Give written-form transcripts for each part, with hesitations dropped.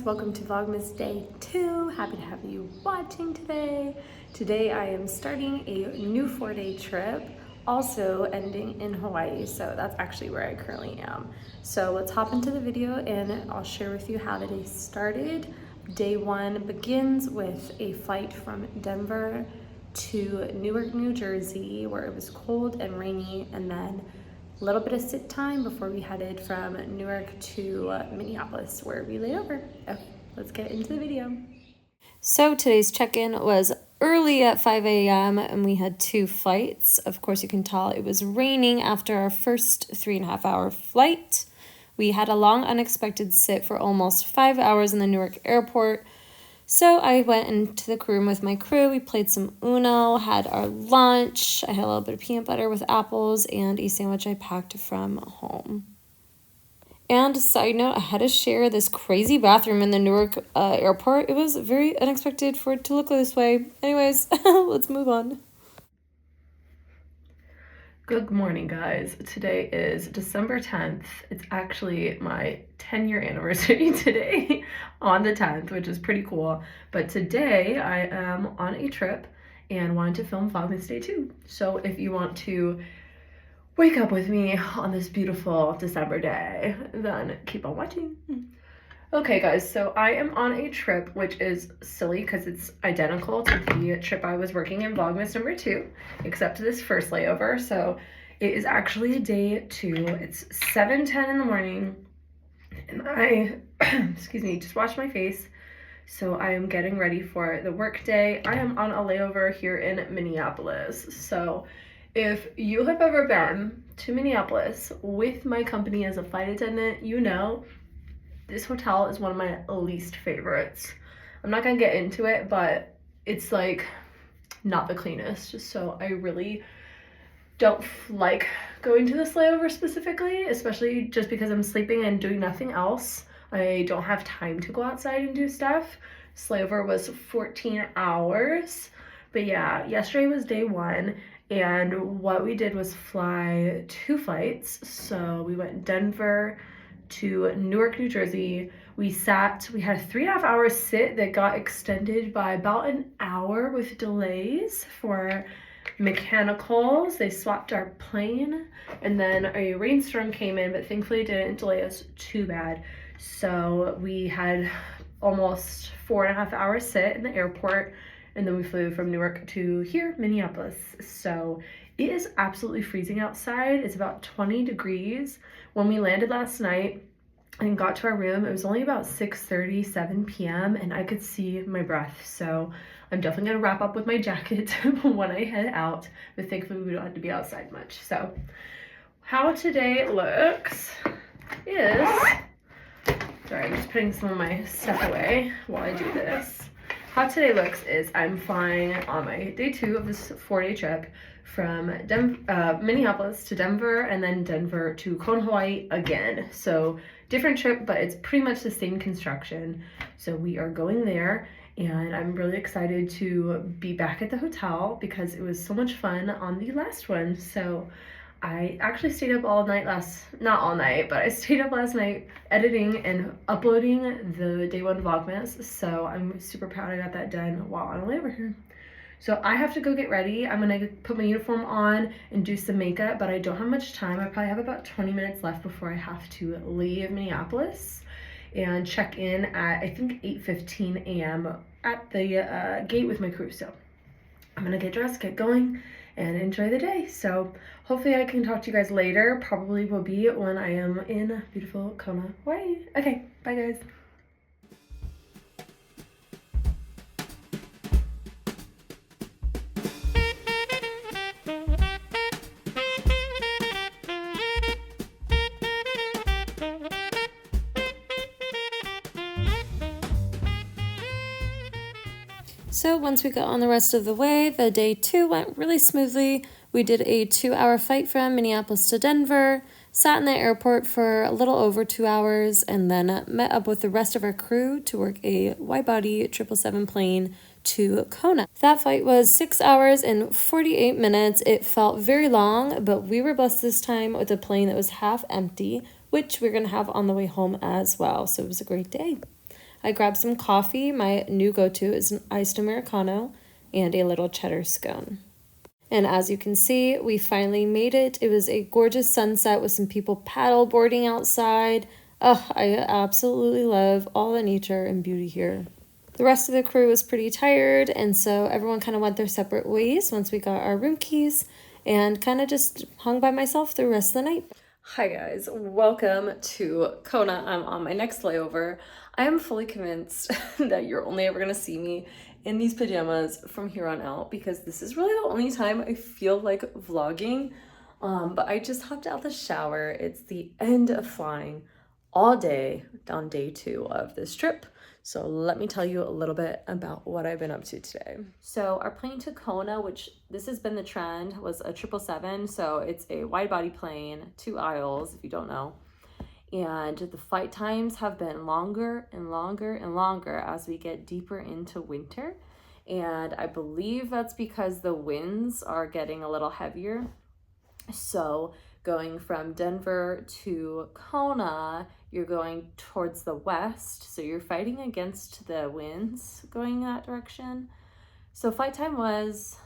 welcome to Vlogmas Day 2. Happy to have you watching today. Today I am starting a new 4-day trip, also ending in Hawaii, so that's actually where I currently am. So let's hop into the video and I'll share with you how the day started. Day 1 begins with a flight from Denver to Newark, New Jersey, where it was cold and rainy, and then a little bit of sit time before we headed from Newark to Minneapolis, where we laid over. Okay, let's get into the video. So today's check-in was early at 5 a.m. and we had 2 flights. Of course, you can tell it was raining after our first 3.5-hour flight. We had a long unexpected sit for almost 5 hours in the Newark airport. So I went into the crew room with my crew. We played some Uno, had our lunch. I had a little bit of peanut butter with apples and a sandwich I packed from home. And side note, I had to share this crazy bathroom in the Newark airport. It was very unexpected for it to look this way. Anyways, let's move on. Good morning, guys. Today is December 10th. It's actually my 10-year anniversary today on the 10th, which is pretty cool. But today I am on a trip and wanted to film Vlogmas Day 2. So if you want to wake up with me on this beautiful December day, then keep on watching. Okay guys, so I am on a trip, which is silly because it's identical to the trip I was working in Vlogmas number 2, except this first layover. So it is actually day 2. It's 7:10 in the morning, and I, excuse me, just washed my face. So I am getting ready for the work day. I am on a layover here in Minneapolis. So if you have ever been to Minneapolis with my company as a flight attendant, you know this hotel is one of my least favorites. I'm not gonna get into it, but it's like not the cleanest. So I really don't like going to this layover specifically, especially just because I'm sleeping and doing nothing else. I don't have time to go outside and do stuff. This layover was 14 hours. But yeah, yesterday was day 1. And what we did was fly 2 flights. So we went Denver to Newark, New Jersey. We had a 3.5-hour sit that got extended by about an hour with delays for mechanicals. They swapped our plane, and then a rainstorm came in, but thankfully it didn't delay us too bad. So we had almost 4.5-hour sit in the airport, and then we flew from Newark to here, Minneapolis. So it is absolutely freezing outside. It's about 20 degrees. When we landed last night and got to our room, it was only about 6:30, 7 p.m. and I could see my breath. So I'm definitely gonna wrap up with my jacket when I head out, but thankfully we don't have to be outside much. So how today looks is, sorry, I'm just putting some of my stuff away while I do this. How today looks is I'm flying on my day 2 of this 4-day trip from Minneapolis to Denver, and then Denver to Kona, Hawaii again. So different trip, but it's pretty much the same construction. So we are going there, and I'm really excited to be back at the hotel because it was so much fun on the last one. So I actually stayed up all night not all night, but I stayed up last night editing and uploading the day 1 Vlogmas. So I'm super proud I got that done while on a layover here. So I have to go get ready. I'm gonna put my uniform on and do some makeup, but I don't have much time. I probably have about 20 minutes left before I have to leave Minneapolis and check in at, I think, 8:15 a.m. at the gate with my crew. So I'm gonna get dressed, get going, and enjoy the day. So hopefully I can talk to you guys later. Probably will be when I am in beautiful Kona, Hawaii. Okay, bye guys. So once we got on the rest of the way, the day 2 went really smoothly. We did a 2-hour flight from Minneapolis to Denver, sat in the airport for a little over 2 hours, and then met up with the rest of our crew to work a wide-body 777 plane to Kona. That flight was 6 hours and 48 minutes. It felt very long, but we were blessed this time with a plane that was half empty, which we're going to have on the way home as well. So it was a great day. I grabbed some coffee. My new go-to is an iced Americano and a little cheddar scone. And as you can see, we finally made it. It was a gorgeous sunset with some people paddle boarding outside. Oh, I absolutely love all the nature and beauty here. The rest of the crew was pretty tired, and so everyone kind of went their separate ways once we got our room keys, and kind of just hung by myself the rest of the night. Hi guys, welcome to Kona. I'm on my next layover. I am fully convinced that you're only ever gonna see me in these pajamas from here on out, because this is really the only time I feel like vlogging. But I just hopped out the shower. It's the end of flying all day on day 2 of this trip. So let me tell you a little bit about what I've been up to today. So our plane to Kona, which this has been the trend, was a 777. So it's a wide body plane, 2 aisles, if you don't know. And the flight times have been longer and longer and longer as we get deeper into winter. And I believe that's because the winds are getting a little heavier. So going from Denver to Kona, you're going towards the west, so you're fighting against the winds going that direction. So flight time was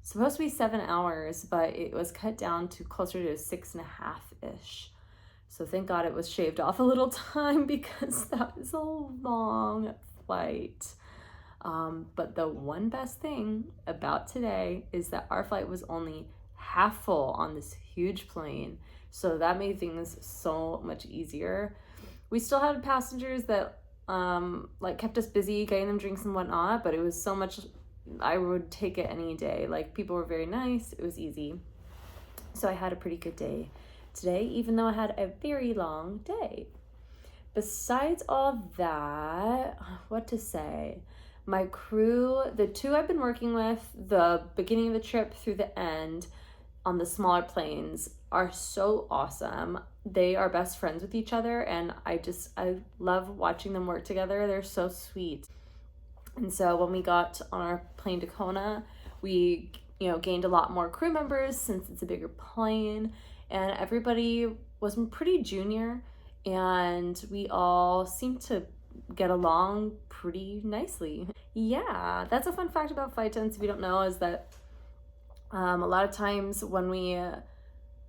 supposed to be 7 hours, but it was cut down to closer to 6.5-ish. So thank God it was shaved off a little time, because that is a long flight. But the one best thing about today is that our flight was only half full on this huge plane, so that made things so much easier. We still had passengers that like kept us busy getting them drinks and whatnot, but it was so much, I would take it any day. Like, people were very nice, it was easy. So I had a pretty good day today, even though I had a very long day. Besides all that, what to say? My crew, the 2 I've been working with, the beginning of the trip through the end on the smaller planes, are so awesome. They are best friends with each other, and I love watching them work together. They're so sweet. And so when we got on our plane to Kona, we gained a lot more crew members since it's a bigger plane, and everybody was pretty junior, and we all seemed to get along pretty nicely. Yeah, that's a fun fact about flight attendants, if you don't know, is that a lot of times when we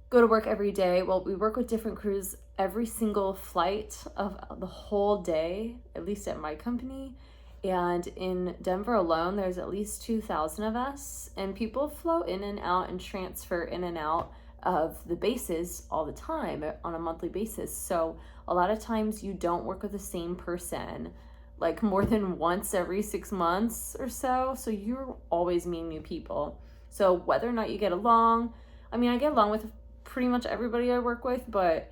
go to work every day, well, we work with different crews every single flight of the whole day, at least at my company. And in Denver alone, there's at least 2,000 of us, and people flow in and out and transfer in and out of the bases all the time on a monthly basis. So a lot of times you don't work with the same person like more than once every 6 months or so. So you're always meeting new people. So whether or not you get along, I mean, I get along with pretty much everybody I work with, but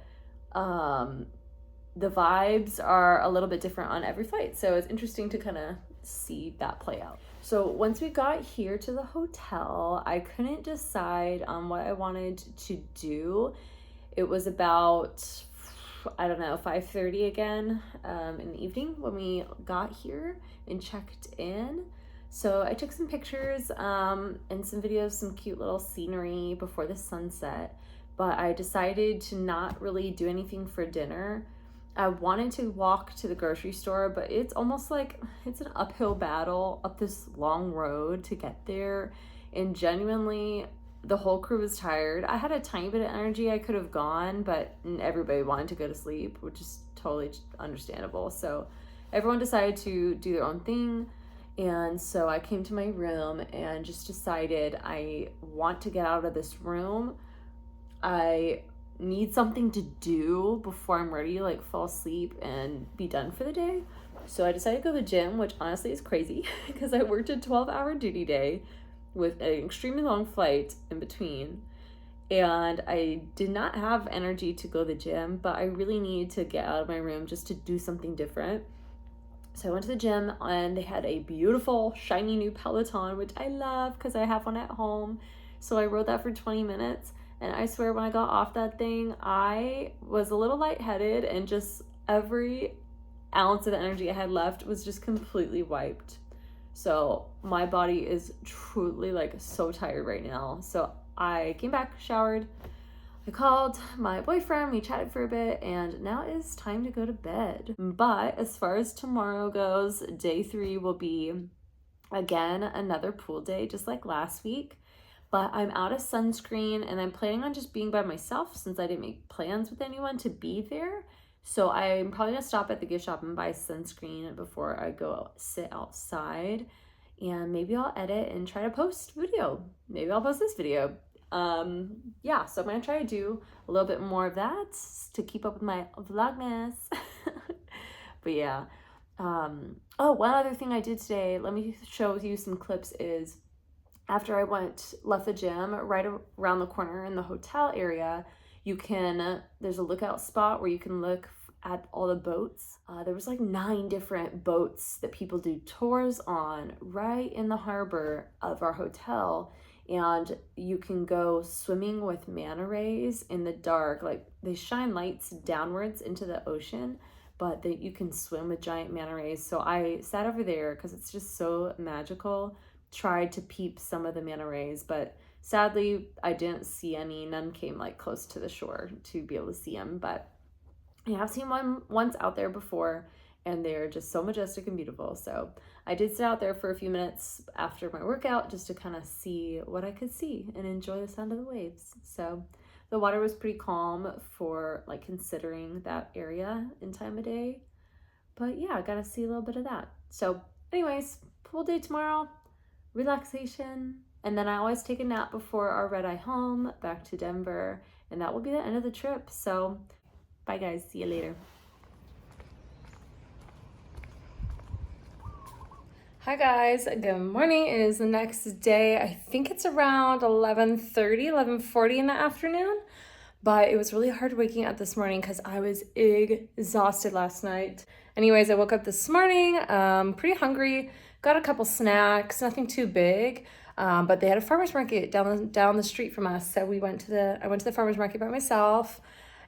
the vibes are a little bit different on every flight. So it's interesting to kind of see that play out. So once we got here to the hotel, I couldn't decide on what I wanted to do. It was about, I don't know, 5:30 again in the evening when we got here and checked in. So I took some pictures and some videos, some cute little scenery before the sunset, but I decided to not really do anything for dinner. I wanted to walk to the grocery store, but it's almost like it's an uphill battle up this long road to get there. And genuinely, the whole crew was tired. I had a tiny bit of energy. I could have gone, but everybody wanted to go to sleep, which is totally understandable. So everyone decided to do their own thing. And so I came to my room and just decided I want to get out of this room. I need something to do before I'm ready to like fall asleep and be done for the day. So I decided to go to the gym, which honestly is crazy because I worked a 12-hour duty day with an extremely long flight in between. And I did not have energy to go to the gym, but I really needed to get out of my room just to do something different. So I went to the gym, and they had a beautiful shiny new Peloton, which I love because I have one at home. So I rode that for 20 minutes. And I swear when I got off that thing, I was a little lightheaded, and just every ounce of energy I had left was just completely wiped. So my body is truly like so tired right now. So I came back, showered, I called my boyfriend, we chatted for a bit, and now it's time to go to bed. But as far as tomorrow goes, day 3 will be, again, another pool day, just like last week. But I'm out of sunscreen, and I'm planning on just being by myself since I didn't make plans with anyone to be there. So I'm probably gonna stop at the gift shop and buy sunscreen before I go sit outside. And maybe I'll edit and try to post video. Maybe I'll post this video. Yeah, so I'm gonna try to do a little bit more of that to keep up with my Vlogmas. But yeah. Oh, one other thing I did today, let me show you some clips, is after I left the gym, right around the corner in the hotel area, there's a lookout spot where you can look at all the boats. There was like 9 different boats that people do tours on right in the harbor of our hotel. And you can go swimming with manta rays in the dark. Like, they shine lights downwards into the ocean, but you can swim with giant manta rays. So I sat over there because it's just so magical. Tried to peep some of the manta rays, but sadly I didn't see any. None came like close to the shore to be able to see them, but I have seen one once out there before, and they're just so majestic and beautiful. So I did sit out there for a few minutes after my workout just to kind of see what I could see and enjoy the sound of the waves. So the water was pretty calm for like considering that area in time of day, but yeah, I got to see a little bit of that. So anyways, pool day tomorrow, relaxation, and then I always take a nap before our red-eye home back to Denver, and that will be the end of the trip. So bye guys, see you later. Hi guys, good morning. It is the next day. I think it's around 11:30, 11:40 in the afternoon, but it was really hard waking up this morning because I was exhausted last night. Anyways, I woke up this morning pretty hungry. Got a couple snacks, nothing too big, but they had a farmer's market down the street from us. So I went to the farmer's market by myself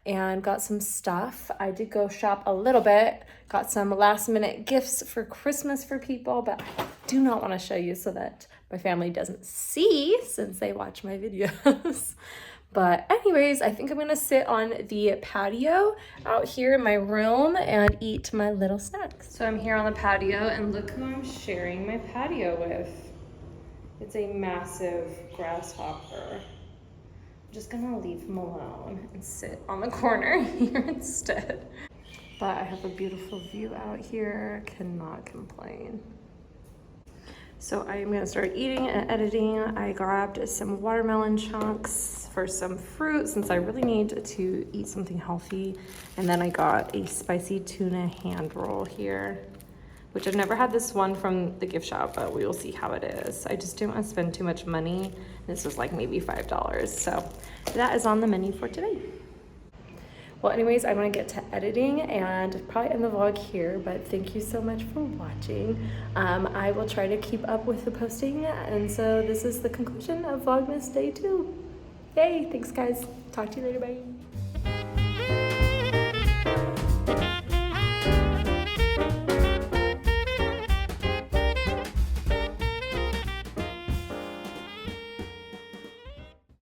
and got some stuff. I did go shop a little bit, got some last minute gifts for Christmas for people, but I do not want to show you so that my family doesn't see since they watch my videos. But anyways, I think I'm gonna sit on the patio out here in my room and eat my little snacks. So I'm here on the patio, and look who I'm sharing my patio with. It's a massive grasshopper. I'm just gonna leave him alone and sit on the corner here instead. But I have a beautiful view out here, cannot complain. So I am gonna start eating and editing. I grabbed some watermelon chunks for some fruit since I really need to eat something healthy. And then I got a spicy tuna hand roll here, which I've never had this one from the gift shop, but we will see how it is. I just didn't want to spend too much money. This was like maybe $5. So that is on the menu for today. Well, anyways, I'm gonna get to editing and probably end the vlog here, but thank you so much for watching. I will try to keep up with the posting, and so this is the conclusion of Vlogmas Day 2. Yay, thanks guys. Talk to you later, bye.